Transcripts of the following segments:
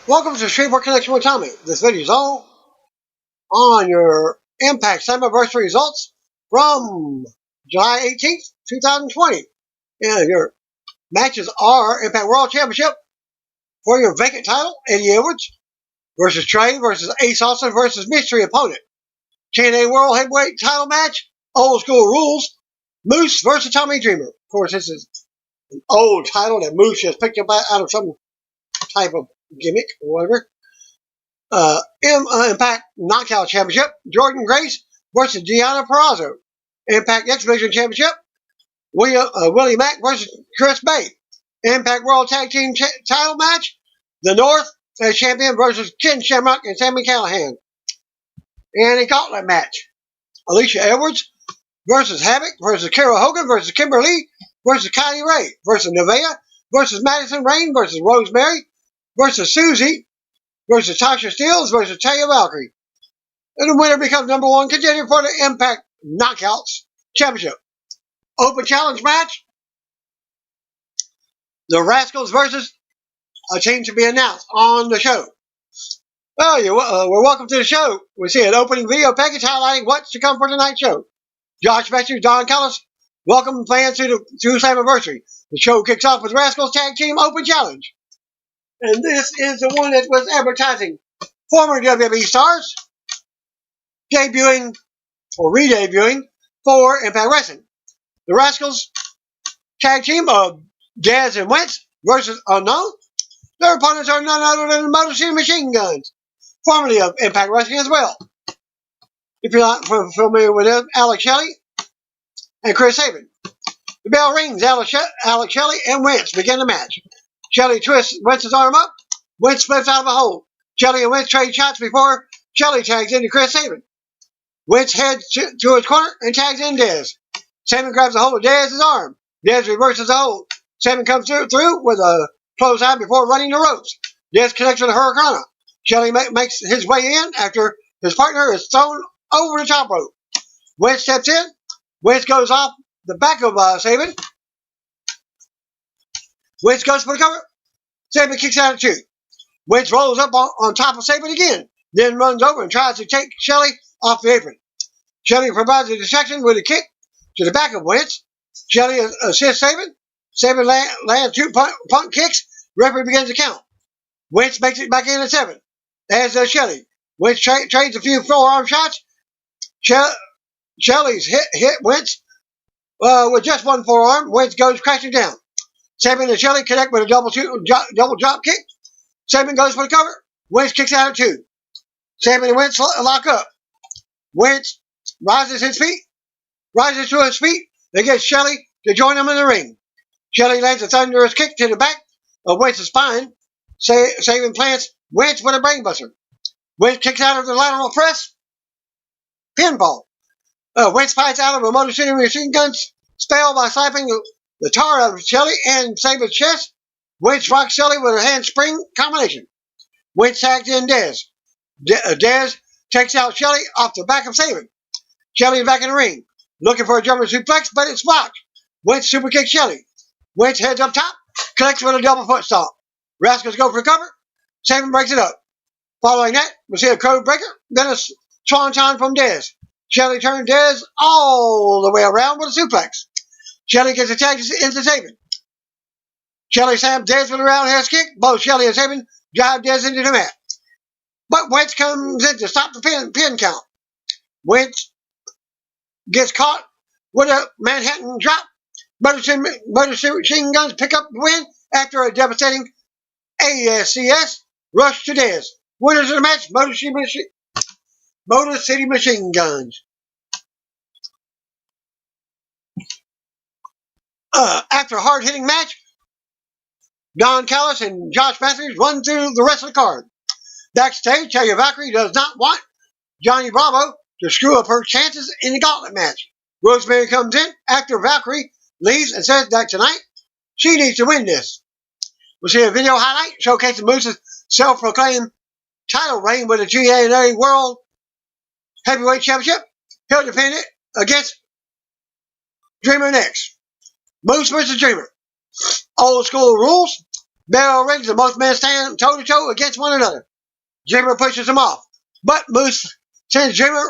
Welcome to Streetwork Connection with Tommy. This video is all on your Impact slammiversary results from July 18th, 2020. And your matches are Impact World Championship for your vacant title, Eddie Edwards versus Trey versus Ace Austin versus mystery opponent. TNA World Heavyweight title match, old school rules, Moose versus Tommy Dreamer. Of course, this is an old title that Moose has picked up out of some type of gimmick or whatever. Impact Knockout Championship, Jordan Grace versus Deanna Perrazzo. Impact X Division Championship, Willie Mack versus Chris Bay. Impact World Tag Team title match, The North as champion versus Ken Shamrock and Sami Callihan. And a gauntlet match, Alicia Edwards versus Havoc versus Carol Hogan versus Kimberly versus Kylie Ray versus Nevaeh versus Madison Rain versus Rosemary versus Susie versus Tasha Steelz versus Taya Valkyrie. And the winner becomes number one contender for the Impact Knockouts Championship. Open challenge match, the Rascals versus a team to be announced on the show. Well, we're welcome to the show. We see an opening video package highlighting what's to come for tonight's show. Josh Masters, Don Callis, welcome fans to Slammiversary. The show kicks off with Rascals Tag Team Open Challenge. And this is the one that was advertising former WWE stars debuting or re-debuting for Impact Wrestling. The Rascals Tag Team of Daz and Wentz versus Unknown. Their opponents are none other than the Motor City Machine Guns, formerly of Impact Wrestling as well. If you're not familiar with them, Alex Shelley and Chris Sabin. The bell rings. Alex Shelley and Wentz begin the match. Shelley twists Wentz's arm up. Wentz flips out of a hole. Shelley and Wentz trade shots before Shelley tags into Chris Sabin. Wentz heads to his corner and tags in Dez. Sabin grabs a hold of Dez's arm. Dez reverses the hold. Sabin comes through with a clothesline before running the ropes. Dez connects with a Hurricane. Shelley makes his way in after his partner is thrown over the top rope. Wentz steps in. Wentz goes off the back of Sabin. Wentz goes for the cover. Sabin kicks out at two. Wentz rolls up on top of Sabin again, then runs over and tries to take Shelley off the apron. Shelley provides a distraction with a kick to the back of Wentz. Shelley assists Sabin. Sabin lands two punt kicks. Referee begins to count. Wentz makes it back in at 7, as does Shelley. Wentz trades a few forearm shots. Shelley's hit Wentz with just one forearm. Wentz goes crashing down. Sabin and Shelley connect with a double drop kick. Sabin goes for the cover. Wentz kicks out at 2. Sabin and Wentz lock up. Wentz rises to his feet and gets Shelley to join him in the ring. Shelley lands a thunderous kick to the back of Wentz's spine. Sabin plants Wentz with a brainbuster. Wentz kicks out of the lateral press. Pinfall. Wentz fights out of a Motor City Machine Gun's spell by slapping the tar out of Shelley and Sabin's chest. Wentz rocks Shelley with a handspring combination. Wentz tags in Dez. Dez takes out Shelley off the back of Sabin. Shelley is back in the ring, looking for a German suplex, but it's blocked. Wentz super kicks Shelley. Wentz heads up top, connects with a double foot stomp. Rascals go for the cover. Sabin breaks it up. Following that, we see a code breaker, then a swanton from Dez. Shelley turns Dez all the way around with a suplex. Shelley gets a tag into Sabin. Shelley slams Dez with a roundhouse kick. Both Shelley and Sabin drive Dez into the mat. But Wentz comes in to stop the pin count. Wentz gets caught with a Manhattan drop. Motor City Machine Guns pick up the win after a devastating ASCS rush to Dez. Winners of the match, Motor City Machine Guns. After a hard-hitting match, Don Callis and Josh Masters run through the rest of the card. Backstage, Taya Valkyrie does not want Johnny Bravo to screw up her chances in the gauntlet match. Rosemary comes in after Valkyrie leaves and says that tonight she needs to win this. We'll see a video highlight showcasing Moose's self-proclaimed title reign with the TNA World Heavyweight Championship. He'll defend it against Dreamer next. Moose versus Dreamer. Old school rules. Bell rings and both men stand toe to toe against one another. Jimmer pushes him off, but Moose sends Jimmer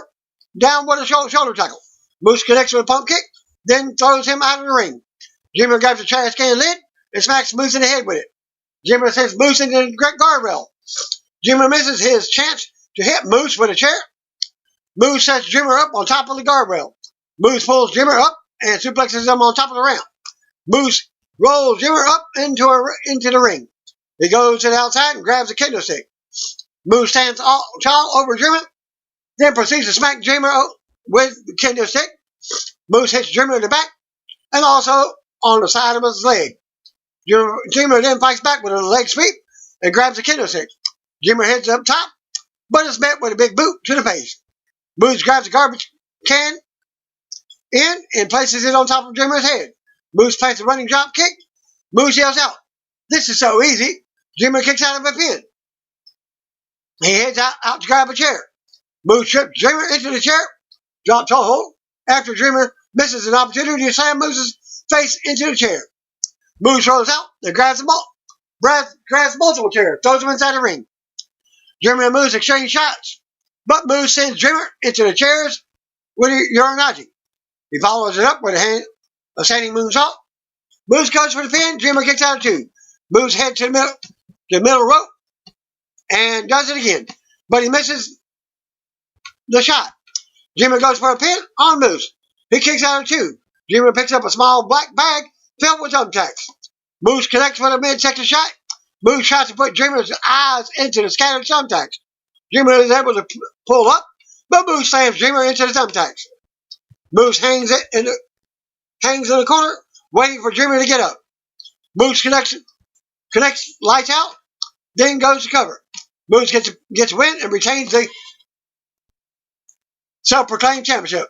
down with a shoulder tackle. Moose connects with a pump kick, then throws him out of the ring. Jimmer grabs a trash can lid and smacks Moose in the head with it. Jimmer sends Moose into the guardrail. Jimmer misses his chance to hit Moose with a chair. Moose sets Jimmer up on top of the guardrail. Moose pulls Jimmer up and suplexes him on top of the ramp. Moose rolls Jimmer up into the ring. He goes to the outside and grabs a kendo stick. Moose stands tall over Jimmer, then proceeds to smack Jimmer with the kendo stick. Moose hits Jimmer in the back and also on the side of his leg. Jimmer then fights back with a leg sweep and grabs a kendo stick. Jimmer heads up top, but is met with a big boot to the face. Moose grabs a garbage can and places it on top of Jimmer's head. Moose plants a running drop kick. Moose yells out, "This is so easy." Jimmer kicks out of a pin. He heads out to grab a chair. Moose trips Jimmer into the chair, drop toe hold, after Jimmer misses an opportunity to slam Moose's face into the chair. Moose rolls out and grabs multiple chairs, throws them inside the ring. Jimmer and Moose exchange shots, but Moose sends Jimmer into the chairs with Uranagi. He follows it up with a standing moonsault. Moose goes for the pin. Jimmer kicks out of two. Moose heads to the middle rope and does it again, but he misses the shot. Jimmer goes for a pin on Moose. He kicks out of two. Jimmer picks up a small black bag filled with thumbtacks. Moose connects with a midsection shot. Moose tries to put Jimmer's eyes into the scattered thumbtacks. Jimmer is able to pull up, but Moose slams Jimmer into the thumbtacks. Moose hangs in the corner, waiting for Jimmer to get up. Moose connects, lights out, then goes to cover. Moose gets a win and retains the self-proclaimed championship.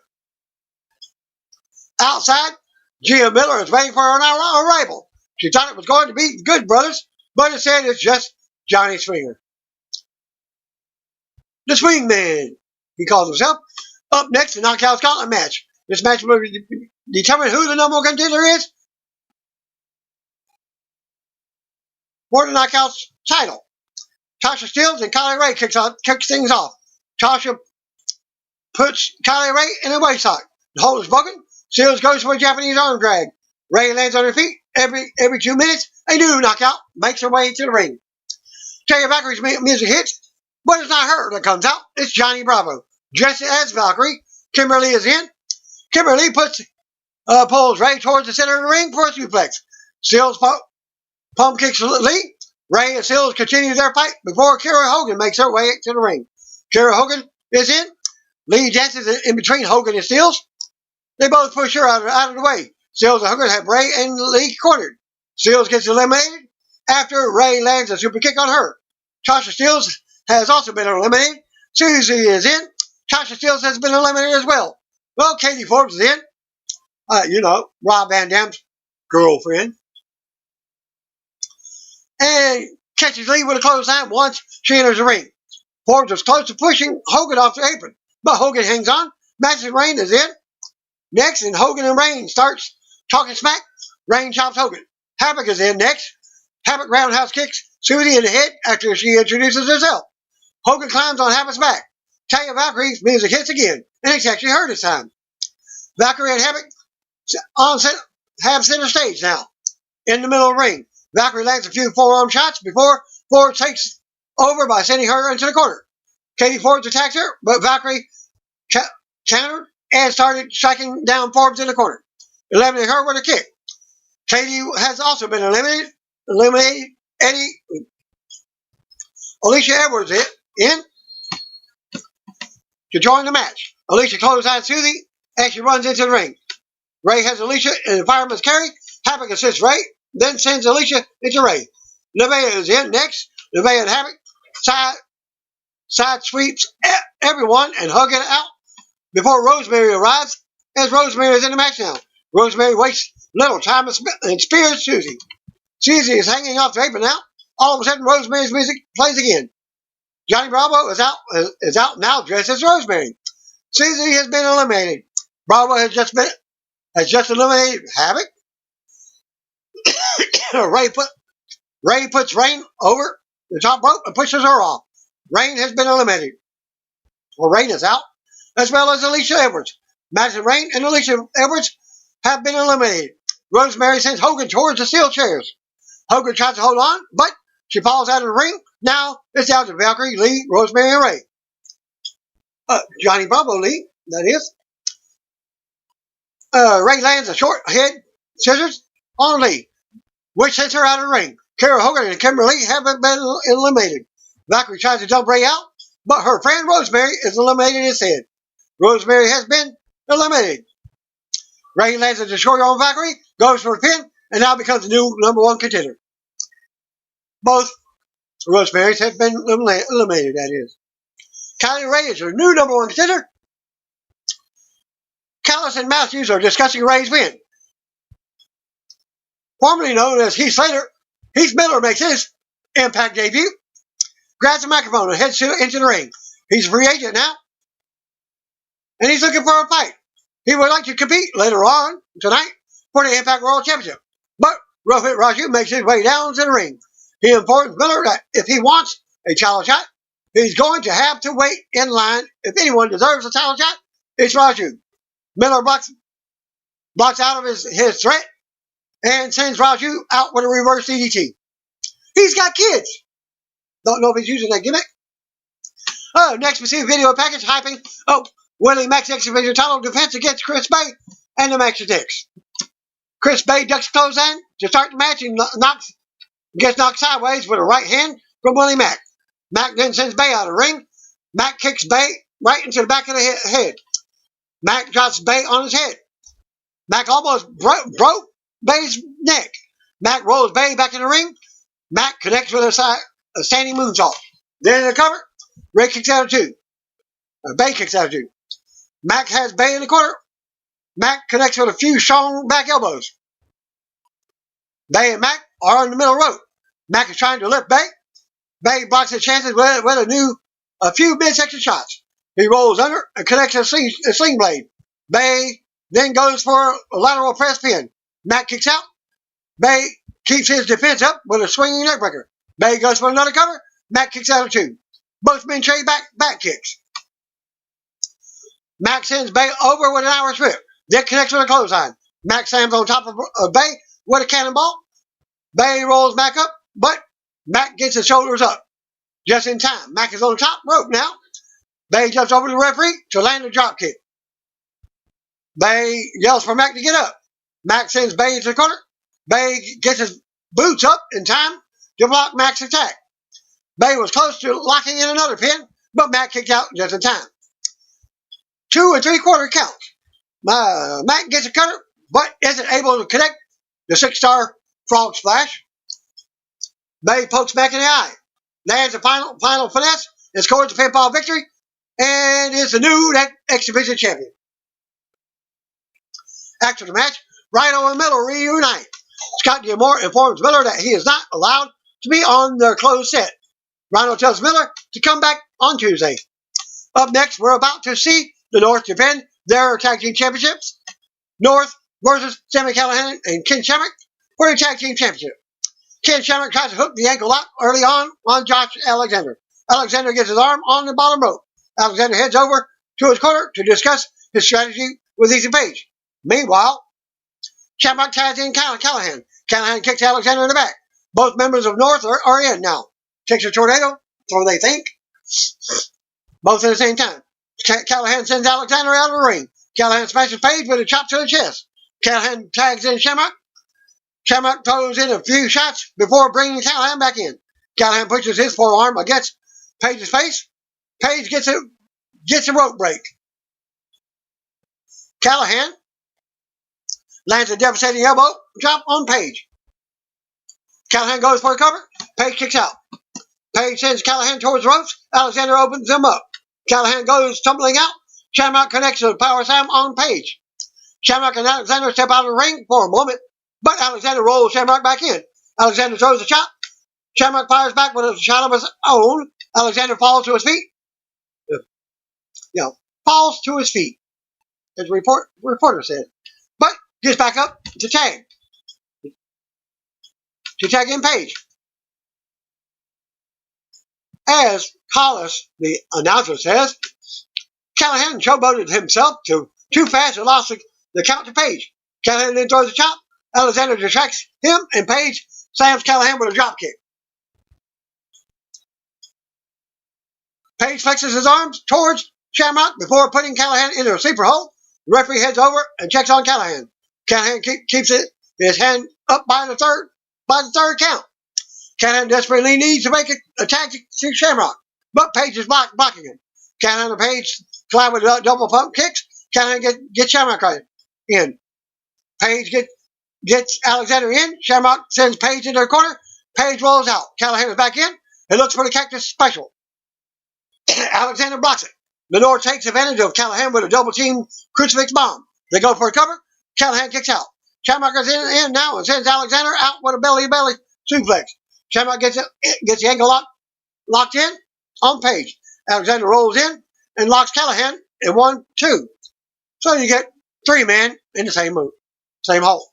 Outside, Gia Miller is waiting for her arrival. She thought it was going to be the Good Brothers, but instead it's just Johnny Swinger. The Swingman, he calls himself. Up next, the Knockout Scotland match. This match will determine who the number one contender is for the Knockouts title. Tasha Steelz and Kylie Ray kicks things off. Tasha puts Kylie Ray in a waist lock. The hold is broken. Steelz goes for a Japanese arm drag. Ray lands on her feet. Every 2 minutes, a new knockout makes her way to the ring. Taya Valkyrie's music hits, but it's not her that comes out. It's Johnny Bravo. Dressed as Valkyrie, Kimberly is in. Kimberly pulls Ray towards the center of the ring for a suplex. Steelz pump kicks Lee. Ray and Steelz continue their fight before Kiera Hogan makes her way to the ring. Kiera Hogan is in. Lee dances in between Hogan and Steelz. They both push her out of the way. Steelz and Hogan have Ray and Lee cornered. Steelz gets eliminated after Ray lands a super kick on her. Tasha Steelz has also been eliminated. Susie is in. Tasha Steelz has been eliminated as well. Well, Katie Forbes is in. Rob Van Dam's girlfriend. And catches Lee with a clothesline once she enters the ring. Forbes was close to pushing Hogan off the apron, but Hogan hangs on. Madison Rayne is in. Next, and Hogan and Rayne starts talking smack. Rayne chops Hogan. Havoc is in next. Havoc roundhouse kicks Susie in the head after she introduces herself. Hogan climbs on Havoc's back. Taya Valkyrie's music hits again, and it's actually her this time. Valkyrie and Havoc have center stage now. In the middle of the ring, Valkyrie lands a few forearm shots before Forbes takes over by sending her into the corner. Katie Forbes attacks her, but Valkyrie countered and started striking down Forbes in the corner, eliminating her with a kick. Katie has also been eliminated. Alicia Edwards in to join the match. Alicia clotheslines Susie as she runs into the ring. Ray has Alicia in the fireman's carry. Havoc assists Ray, then sends Alicia into Ray. Nevaeh is in next. Nevaeh and Havoc side sweeps everyone and hug it out before Rosemary arrives, as Rosemary is in the match now. Rosemary wastes little time and spears Susie. Susie is hanging off the apron now. All of a sudden, Rosemary's music plays again. Johnny Bravo is out now dressed as Rosemary. Susie has been eliminated. Bravo has just eliminated Havoc. Ray puts Rain over the top rope and pushes her off. Rain has been eliminated. Well, Rain is out, as well as Alicia Edwards. Madison Rain and Alicia Edwards have been eliminated. Rosemary sends Hogan towards the steel chairs. Hogan tries to hold on, but she falls out of the ring. Now it's down to Valkyrie, Lee, Rosemary, and Ray. Johnny Bravo Lee, that is. Ray lands a short head scissors on Lee, which sends her out of the ring. Kara Hogan and Kimberly haven't been eliminated. Valkyrie tries to dump Ray out, but her friend Rosemary is eliminated instead. Rosemary has been eliminated. Ray lands a destroyer on Valkyrie, goes for a pin, and now becomes the new #1 contender. Both Rosemary's have been eliminated, that is. Kylie Ray is her new #1 contender. Callis and Matthews are discussing Ray's win. Formerly known as Heath Slater, Heath Miller makes his Impact debut. Grabs a microphone and heads into the ring. He's a free agent now, and he's looking for a fight. He would like to compete later on tonight for the Impact World Championship. But Rohit Raju makes his way down to the ring. He informs Miller that if he wants a title shot, he's going to have to wait in line. If anyone deserves a title shot, it's Raju. Miller blocks out of his threat and sends Raju out with a reverse DDT. He's got kids. Don't know if he's using that gimmick. Next we see a video package hyping Willie Mack's X Division title defense against Chris Bay and the Max Attacks. Chris Bay ducks clothesline to start the match and gets knocked sideways with a right hand from Willie Mack. Mack then sends Bay out of the ring. Mack kicks Bay right into the back of the head. Mack drops Bay on his head. Mack almost broke Bay's neck. Mack rolls Bay back in the ring. Mack connects with a standing moonsault. Then in the cover, Ray kicks out of two. Bay kicks out of two. Mack has Bay in the corner. Mack connects with a few strong back elbows. Bay and Mack are on the middle rope. Mack is trying to lift Bay. Bay blocks his chances with a few midsection shots. He rolls under and connects a sling blade. Bay then goes for a lateral press pin. Mack kicks out. Bay keeps his defense up with a swinging neckbreaker. Bay goes for another cover. Mack kicks out of two. Both men trade back kicks. Mack sends Bay over with an Irish whip. Then connects with a clothesline. Mack slams on top of Bay with a cannonball. Bay rolls Mack up, but Mack gets his shoulders up just in time. Mack is on the top rope now. Bay jumps over the referee to land a drop kick. Bay yells for Mack to get up. Mack sends Bay into the corner. Bay gets his boots up in time to block Mack's attack. Bay was close to locking in another pin, but Mack kicked out just in time. 2 3/4 counts. Mack gets a cutter, but isn't able to connect the 6-star frog splash. Bay pokes Mack in the eye, lands a final finesse, and scores a pinfall victory, and is the new X Division champion. After the match, Rhino and Miller reunite. Scott D'Amore informs Miller that he is not allowed to be on their closed set. Rhino tells Miller to come back on Tuesday. Up next, we're about to see the North defend their tag team championships. North versus Sami Callihan and Ken Shamrock for the tag team championship. Ken Shamrock tries to hook the ankle lock early on Josh Alexander. Alexander gets his arm on the bottom rope. Alexander heads over to his corner to discuss his strategy with Ethan Page. Meanwhile, Shamrock tags in Callihan. Callihan kicks Alexander in the back. Both members of North are in now. Kicks a tornado, or they think. Both at the same time. Callihan sends Alexander out of the ring. Callihan smashes Page with a chop to the chest. Callihan tags in Shamrock. Shamrock throws in a few shots before bringing Callihan back in. Callihan pushes his forearm against Page's face. Page gets a rope break. Callihan lands a devastating elbow drop on Page. Callihan goes for a cover. Page kicks out. Page sends Callihan towards the ropes. Alexander opens him up. Callihan goes tumbling out. Shamrock connects with a power slam on Page. Shamrock and Alexander step out of the ring for a moment, but Alexander rolls Shamrock back in. Alexander throws a shot. Shamrock fires back with a shot of his own. Alexander falls to his feet. Falls to his feet, as the reporter said. But gets back up to tag in Page. As Collis, the announcer, says, Callahan showboated himself too fast and lost the count to Page. Callahan then throws a chop. Alexander distracts him, and Page slams Callahan with a drop kick. Page flexes his arms towards Shamrock before putting Callahan into a sleeper hold. The referee heads over and checks on Callahan. Callahan keeps his hand up by the third count. Callahan desperately needs to make a tag to Shamrock, but Page is blocking him. Callahan and Page collide with double pump kicks. Callahan gets Shamrock right in. Page gets Alexander in. Shamrock sends Page into the corner. Page rolls out. Callahan is back in and looks for the cactus special. Alexander blocks it. Lenore takes advantage of Callahan with a double team crucifix bomb. They go for a cover. Callahan kicks out. Shamrock is in now and sends Alexander out with a belly suplex. Shamrock gets the ankle locked in on Page. Alexander rolls in and locks Callahan in 1-2. So you get 3 men in the same hole.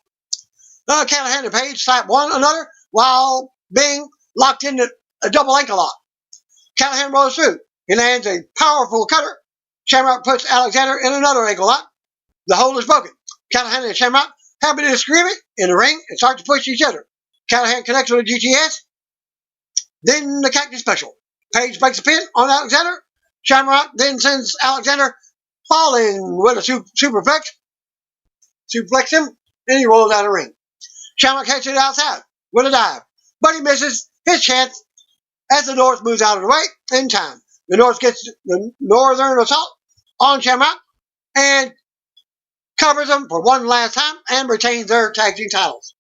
Callahan and Page slap one another while being locked into a double ankle lock. Callahan rolls through. He lands a powerful cutter. Shamrock puts Alexander in another ankle lock. The hold is broken. Callahan and Shamrock have a disagreement in the ring and start to push each other. Callahan connects with a GTS. Then the cactus special. Page breaks a pin on Alexander. Shamrock then sends Alexander falling with a superflex. Suplex him, and he rolls out of the ring. Shamrock heads to the outside with a dive, but he misses his chance as the North moves out of the way in time. The North gets the Northern assault on Shamrock and covers them for one last time and retains their tag team titles.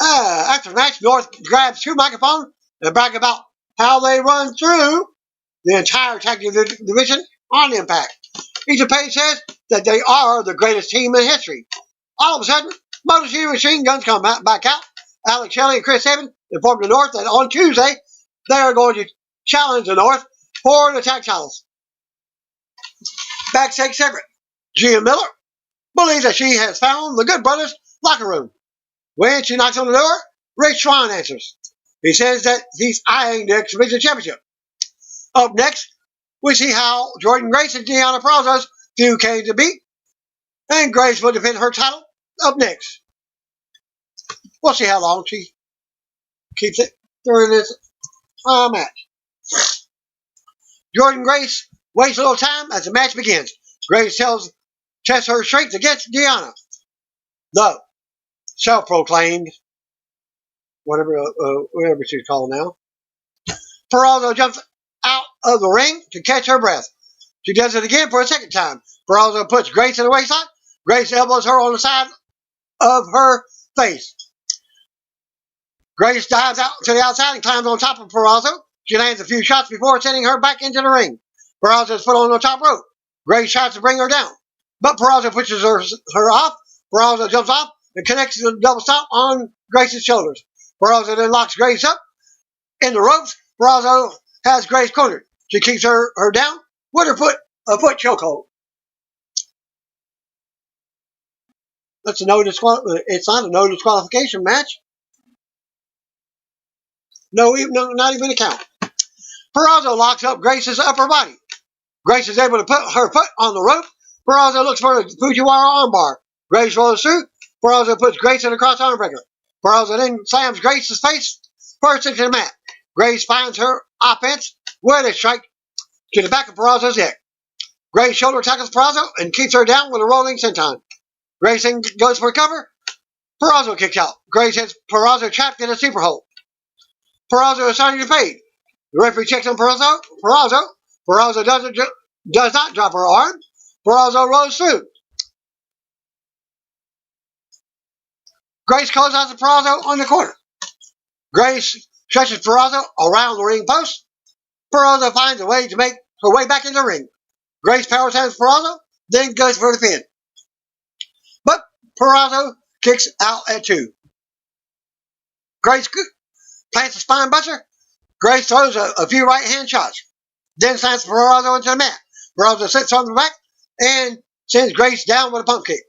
After the match, North grabs 2 microphones and brag about how they run through the entire tag team division on Impact. Each of Page says that they are the greatest team in history. All of a sudden, Motor City Machine Guns come back out. Alex Shelley and Chris Sabin inform the North that on Tuesday they are going to challenge the North for the tag titles. Backstage segment. Gia Miller believes that she has found the Good Brothers locker room. When she knocks on the door, Rich Swann answers. He says that he's eyeing the Exhibition Championship. Up next, we see how Jordan Grace and Deonna Purrazzo's feud came to be, and Grace will defend her title up next. We'll see how long she keeps it during this match. Jordan Grace waits a little time as the match begins. Grace tests her strength against Deonna. The self-proclaimed, whatever she's called now. Purrazzo jumps out of the ring to catch her breath. She does it again for a second time. Purrazzo puts Grace in the waistline. Grace elbows her on the side of her face. Grace dives out to the outside and climbs on top of Purrazzo. She lands a few shots before sending her back into the ring. Purrazzo is put on the top rope. Grace tries to bring her down, but Purrazzo pushes her off. Purrazzo jumps off and connects the double stomp on Grace's shoulders. Purrazzo then locks Grace up in the ropes. Purrazzo has Grace cornered. She keeps her down with a foot chokehold. It's not a no disqualification match. Not even a count. Purrazzo locks up Grace's upper body. Grace is able to put her foot on the rope. Purrazzo looks for a Fujiwara armbar. Grace rolls through. Purrazzo puts Grace in a cross arm breaker. Purrazzo then slams Grace's face first into the mat. Grace finds her offense with a strike to the back of Purrazzo's neck. Grace shoulder tackles Purrazzo and keeps her down with a rolling senton. Grace then goes for a cover. Purrazzo kicks out. Grace has Purrazzo trapped in a super hold. Purrazzo is starting to fade. The referee checks on Purrazzo. Purrazzo does not drop her arm. Purrazzo rolls through. Grace calls out to Purrazzo on the corner. Grace stretches Purrazzo around the ring post. Purrazzo finds a way to make her way back in the ring. Grace power slams Purrazzo, then goes for the pin. But Purrazzo kicks out at 2. Grace plants a spine buster. Grace throws a few right hand shots. Then slams Purrazzo into the mat. Purrazzo sits on the back and sends Grace down with a pump kick.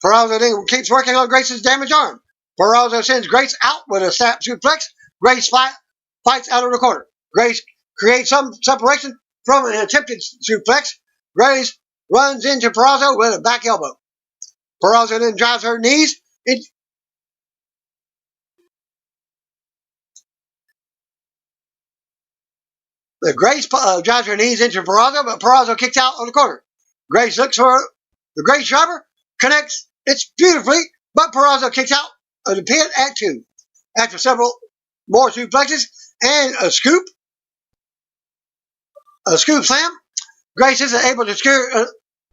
Purrazzo then keeps working on Grace's damaged arm. Purrazzo sends Grace out with a snap suplex. Grace fights out of the corner. Grace creates some separation from an attempted suplex. Grace runs into Purrazzo with a back elbow. Purrazzo then drives her knees into Grace drives her knees into Purrazzo, but Purrazzo kicks out on the corner. Grace looks for the Grace driver, connects it beautifully, but Purrazzo kicks out of the pin at 2. After several more suplexes and a scoop slam, Grace isn't able to secure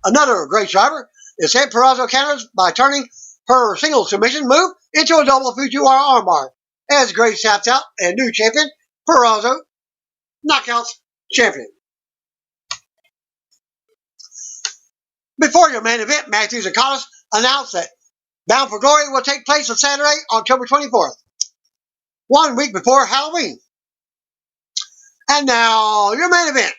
another Grace driver. Instead, Purrazzo counters by turning her single submission move into a double Fujiwara armbar. As Grace taps out, and new champion, Purrazzo, Knockouts champion. Before your main event, Matthews and Collis announced that Bound for Glory will take place on Saturday, October 24th, 1 week before Halloween. And now, your main event.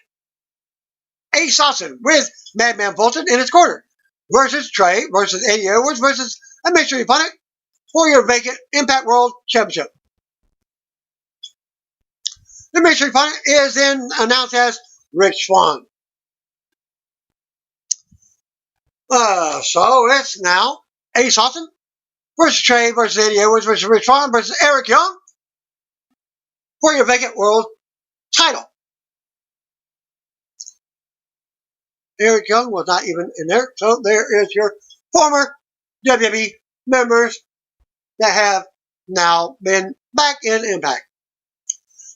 Ace Austin with Madman Fulton in his corner versus Trey versus Eddie Edwards versus a mystery opponent for your vacant Impact World Championship. The mystery opponent is then announced as Rich Swann. So it's now Ace Austin versus Trey versus Eddie Edwards versus Rich Swann versus Eric Young for your vacant world title. Eric Young was not even in there, so there is your former WWE members that have now been back in Impact.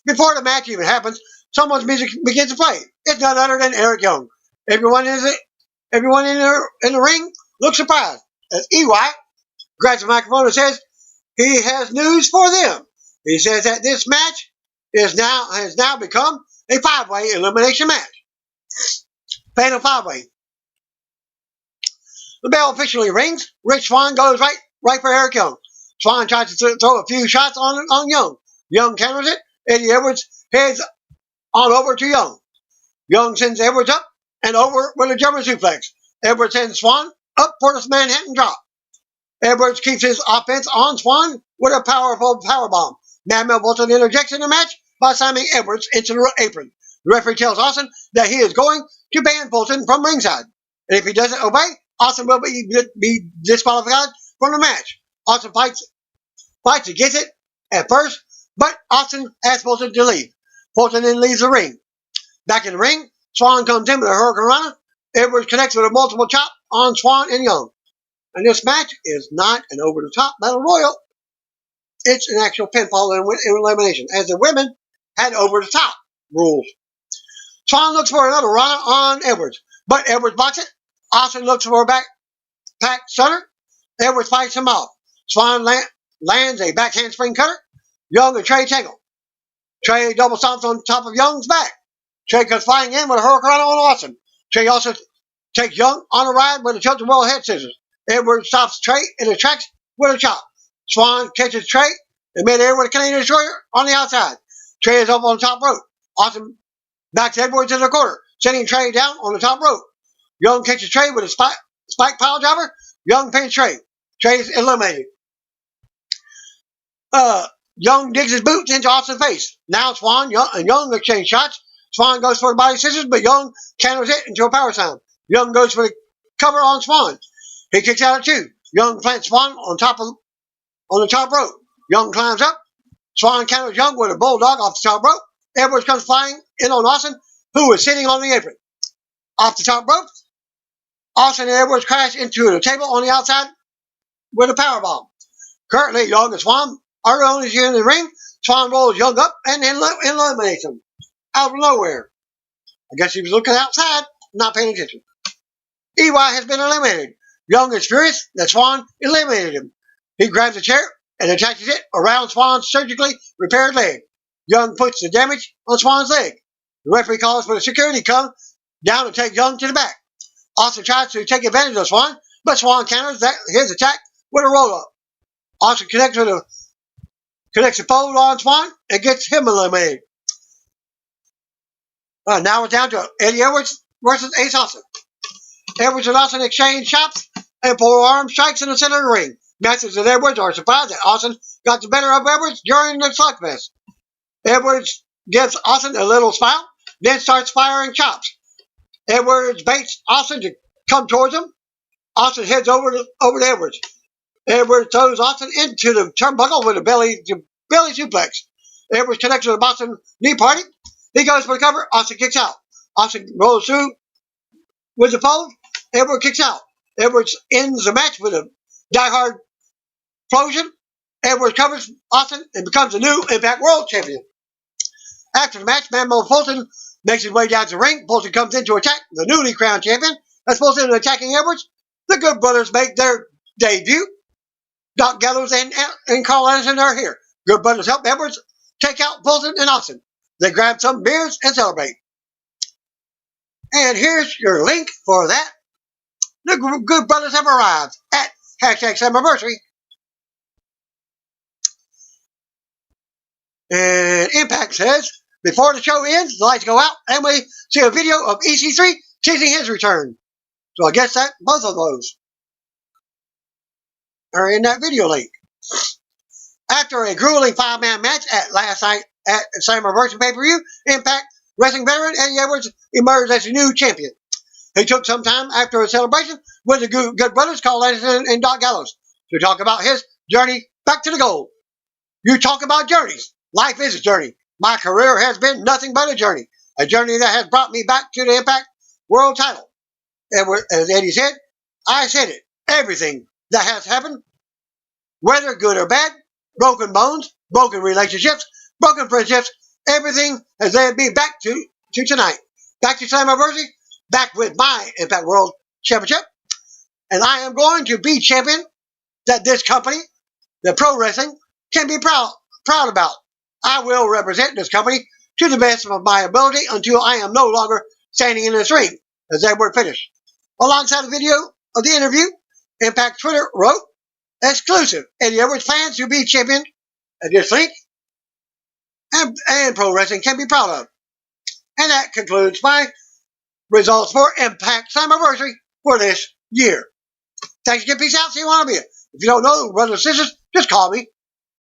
Before the match even happens, someone's music begins to play. It's none other than Eric Young. Everyone in the ring looks surprised as EY grabs the microphone and says he has news for them. He says that this match has now become a 5-way elimination match. Fatal 5-way. The bell officially rings. Rich Swann goes right for Eric Young. Swann tries to throw a few shots on Young. Young counters it. Eddie Edwards heads on over to Young. Young sends Edwards up and over with a German suplex. Edwards sends Swann up for the Manhattan drop. Edwards keeps his offense on Swann with a powerful powerbomb. Madman Fulton interjects in the match by slamming Edwards into the apron. The referee tells Austin that he is going to ban Fulton from ringside. And if he doesn't obey, Austin will be disqualified from the match. Austin fights against it at first, but Austin asks Fulton to leave. Fulton then leaves the ring. Back in the ring, Swann comes in with a Hurricanrana. Edwards connects with a multiple chop on Swann and Young. And this match is not an over-the-top battle royal. It's an actual pinfall elimination, as the women had over-the-top rules. Swann looks for another Rana on Edwards, but Edwards blocks it. Austin looks for a backpack stunner. Edwards fights him off. Swann lands a back handspring cutter. Young and Trey tangle. Trey double stomps on top of Young's back. Trey comes flying in with a Hurricane on Austin. Trey also takes Young on a ride with a tilted world head scissors. Edwards stops Trey in the tracks with a chop. Swann catches Trey in midair with a Canadian Destroyer on the outside. Trey is up on the top rope. Austin backs Edwards in the corner, sending Trey down on the top rope. Young catches Trey with a spike pile driver. Young pins Trey. Trey is eliminated. Young digs his boots into Austin's face. Now Swann and Young exchange shots. Swann goes for the body scissors, but Young counters it into a power slam. Young goes for the cover on Swann. He kicks out at 2. Young plants Swann on the top rope. Young climbs up. Swann counters Young with a bulldog off the top rope. Edwards comes flying in on Austin, who is sitting on the apron. Off the top rope, Austin and Edwards crash into the table on the outside with a powerbomb. Currently, Young and Swann are the only here in the ring. Swann rolls Young up and eliminates him out of nowhere. I guess he was looking outside, not paying attention. EY has been eliminated. Young is furious that Swann eliminated him. He grabs a chair and attaches it around Swann's surgically repaired leg. Young puts the damage on Swann's leg. The referee calls for the security to come down and take Young to the back. Austin tries to take advantage of Swann, but Swann counters his attack with a roll-up. Austin connects the pole on Swann and gets him eliminated. Now it's down to Eddie Edwards versus Ace Austin. Edwards and Austin exchange shots and forearm strikes in the center of the ring. Masters and Edwards are surprised that Austin got the better of Edwards during the slugfest. Edwards gives Austin a little smile, then starts firing chops. Edwards baits Austin to come towards him. Austin heads over to Edwards. Edwards throws Austin into the turnbuckle with a belly suplex. Edwards connects with a Boston knee party. He goes for the cover. Austin kicks out. Austin rolls through with the pole. Edwards kicks out. Edwards ends the match with a diehard explosion. Edwards covers Austin and becomes the new Impact World Champion. After the match, Mammo Fulton makes his way down to the ring. Fulton comes in to attack the newly crowned champion. As Fulton attacking Edwards, the Good Brothers make their debut. Doc Gallows and Carl Anderson are here. Good Brothers help Edwards take out Fulton and Austin. They grab some beers and celebrate. And here's your link for that. The Good Brothers have arrived at #slammiversary. And Impact says, before the show ends, the lights go out, and we see a video of EC3 teasing his return. So I guess that both of those are in that video link. After a grueling 5-man match at last night at Slammiversary pay-per-view, Impact Wrestling veteran Eddie Edwards emerged as the new champion. He took some time after a celebration with the Good Brothers, Carl Anderson and Doc Gallows, to talk about his journey back to the goal. You talk about journeys. Life is a journey. My career has been nothing but a journey that has brought me back to the Impact World title. As Eddie said, I said it. Everything that has happened, whether good or bad, broken bones, broken relationships, broken friendships, everything has led me back to tonight. Back to Slammiversary, back with my Impact World Championship. And I am going to be champion that this company, the pro wrestling, can be proud about. I will represent this company to the best of my ability until I am no longer standing in this ring, as Edward finished. Alongside the video of the interview, Impact Twitter wrote, exclusive, Eddie Edwards plans to be champion at this link, and pro wrestling can be proud of. And that concludes my results for Impact Slammiversary for this year. Thanks again. Peace out. See you on me. If you don't know, brothers and sisters, just call me